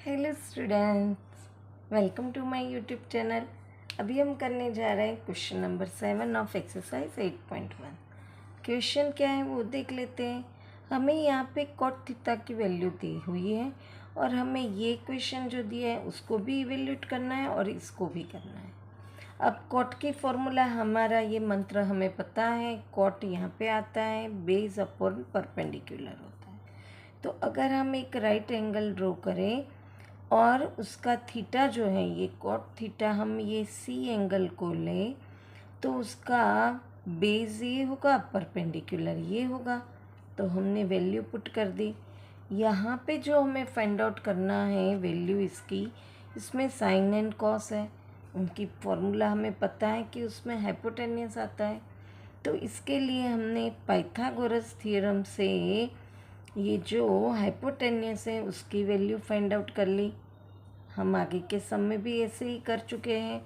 Hello students, welcome to my YouTube channel. अभी हम करने जा रहे हैं question number 7 of exercise 8.1। Question क्या है वो देख लेते हैं। हमें यहाँ पे कॉट थीटा की वैल्यू दी हुई है और हमें ये क्वेश्चन जो दिया है उसको भी इवेल्यूट करना है और इसको भी करना है। अब कॉट की फॉर्मूला हमारा ये मंत्र हमें पता है। कॉट यहाँ पे आता है बेस अपॉन परपेंडिकुलर होता है। तो अगर हम एक राइट एंगल ड्रॉ करें और उसका थीटा जो है ये कॉट थीटा, हम ये सी एंगल को लें तो उसका बेस ये होगा, परपेंडिकुलर ये होगा। तो हमने वैल्यू पुट कर दी। यहाँ पे जो हमें फाइंड आउट करना है वैल्यू इसकी, इसमें साइन एंड कॉस है। उनकी फॉर्मूला हमें पता है कि उसमें हाइपोटेन्यूस आता है। तो इसके लिए हमने पाइथागोरस थ्योरम से ये जो हाइपोटेन्यूस है उसकी वैल्यू फाइंड आउट कर ली। हम आगे के सम में भी ऐसे ही कर चुके हैं।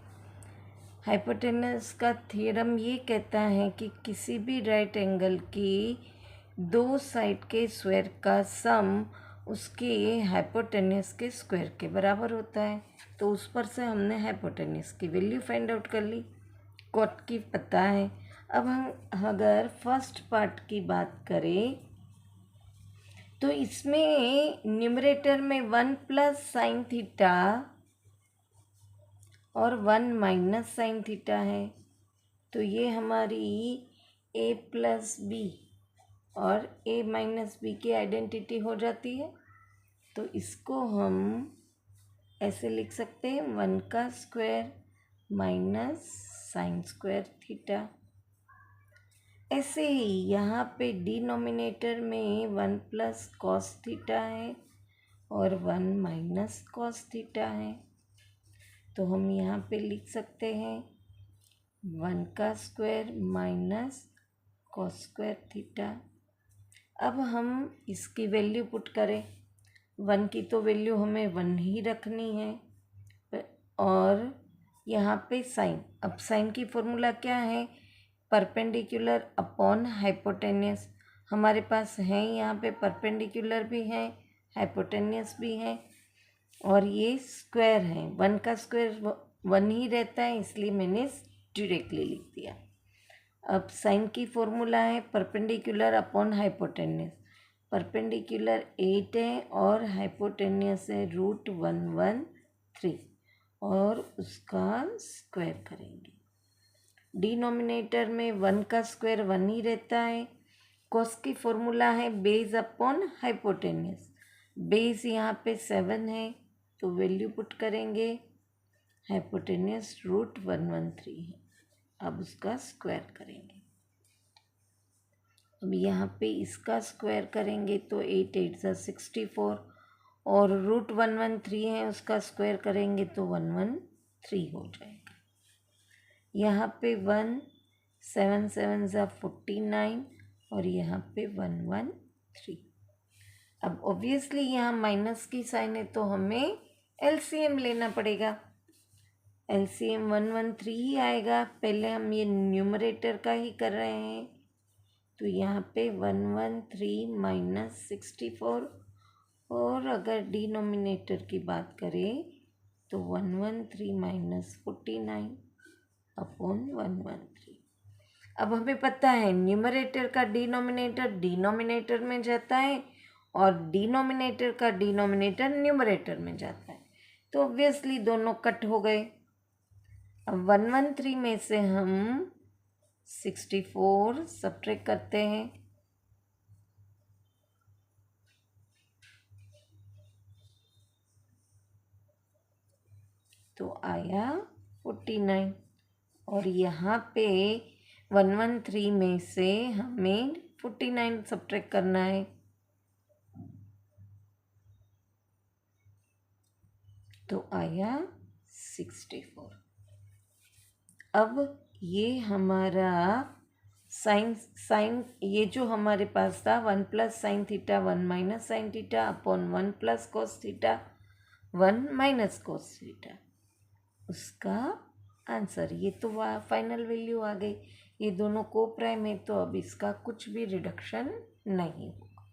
हाइपोटेन्यूस का थ्योरम ये कहता है कि किसी भी राइट एंगल की दो साइड के स्क्वायर का सम उसके हाइपोटेन्यूस के स्क्वायर के बराबर होता है। तो उस पर से हमने हाइपोटेन्यूस की वैल्यू फाइंड आउट कर ली। कॉट की पता है। अब हम अगर फर्स्ट पार्ट की बात करें तो इसमें न्यूमरेटर में 1 प्लस साइन थीटा और 1 माइनस साइन थीटा है। तो ये हमारी a प्लस बी और a माइनस बी की आइडेंटिटी हो जाती है। तो इसको हम ऐसे लिख सकते हैं 1 का square minus sine square theta. ऐसे ही यहाँ पे डिनोमिनेटर में 1 प्लस कॉस थीटा है और 1 माइनस कॉस थीटा है। तो हम यहाँ पे लिख सकते हैं 1 का square minus cos square theta. अब हम इसकी वैल्यू पुट करें। 1 की तो वैल्यू हमें 1 ही रखनी है और यहाँ पे साइन। अब साइन की फॉर्मूला क्या है? Perpendicular upon hypotenuse. हमारे पास है यहाँ पे परपेंडिकुलर भी है, हाइपोटेन्यूस भी है और ये स्क्वायर है। 1 का स्क्वायर 1 ही रहता है, इसलिए मैंने डायरेक्टली लिख दिया। अब साइन की फॉर्मूला है परपेंडिकुलर अपॉन हाइपोटेन्यूस। परपेंडिकुलर 8 है और हाइपोटेन्यूस है √113 और उसका स्क्वायर करेंगे। डिनोमिनेटर में 1 का स्क्वायर 1 ही रहता है। कॉस की फॉर्मूला है बेस अपॉन हाइपोटेन्यूस। बेस यहाँ पे 7 है तो वैल्यू पुट करेंगे। हाइपोटेन्यूस √113 है। अब उसका स्क्वायर करेंगे। अब यहाँ पे इसका स्क्वायर करेंगे तो 8 8 ज़ा 64 और √113 है, उसका स्क्वायर करेंगे तो 113 हो जाएगा। यहाँ पे 1 7 7 ज़ा 49 और यहाँ पे 113। अब ऑब्वियसली यहाँ माइनस की साइन है तो हमें एलसीएम लेना पड़ेगा। एलसीएम 113 ही आएगा। पहले हम ये न्यूमरेटर का ही कर रहे हैं तो यहाँ पे 113 माइनस 64 और अगर डिनोमिनेटर की बात करें तो 113 माइनस 49 अपॉन 113। अब हमें पता है न्यूमरेटर का डिनोमिनेटर डिनोमिनेटर में जाता है और डिनोमिनेटर का डिनोमिनेटर न्यूमरेटर में जाता है। तो ऑब्वियसली दोनों कट हो गए। अब 113 में से हम 64 सब्ट्रैक्ट करते हैं तो आया 49 और यहाँ पे 113 में से हमें 49 सब्ट्रैक्ट करना है तो आया 64। अब ये हमारा साइन ये जो हमारे पास था 1 plus sine theta 1 minus sine theta upon 1 plus cos theta 1 minus cos theta, उसका आंसर ये तो फाइनल वैल्यू आ गई। ये दोनों को प्राइम है तो अब इसका कुछ भी रिडक्शन नहीं होगा।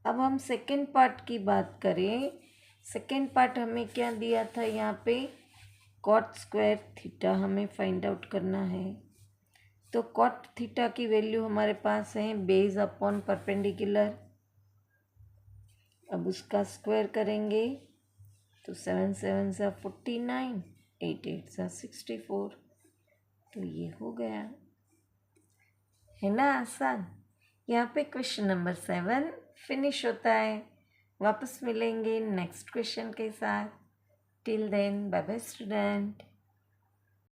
अब हम सेकेंड पार्ट की बात करें। सेकेंड पार्ट हमें क्या दिया था, यहाँ पे कॉट स्क्वायर थीटा हमें फाइंड आउट करना है। तो कॉट थीटा की वैल्यू हमारे पास है बेस अपॉन परपेंडिकुलर। अब उसका स्क्वायर करेंगे तो 7 7 सा 49, 8 8 सा 64। तो ये हो गया, है ना आसान। यहाँ पे क्वेश्चन नंबर 7 फिनिश होता है। वापस मिलेंगे नेक्स्ट क्वेश्चन के साथ। Till then bye bye student.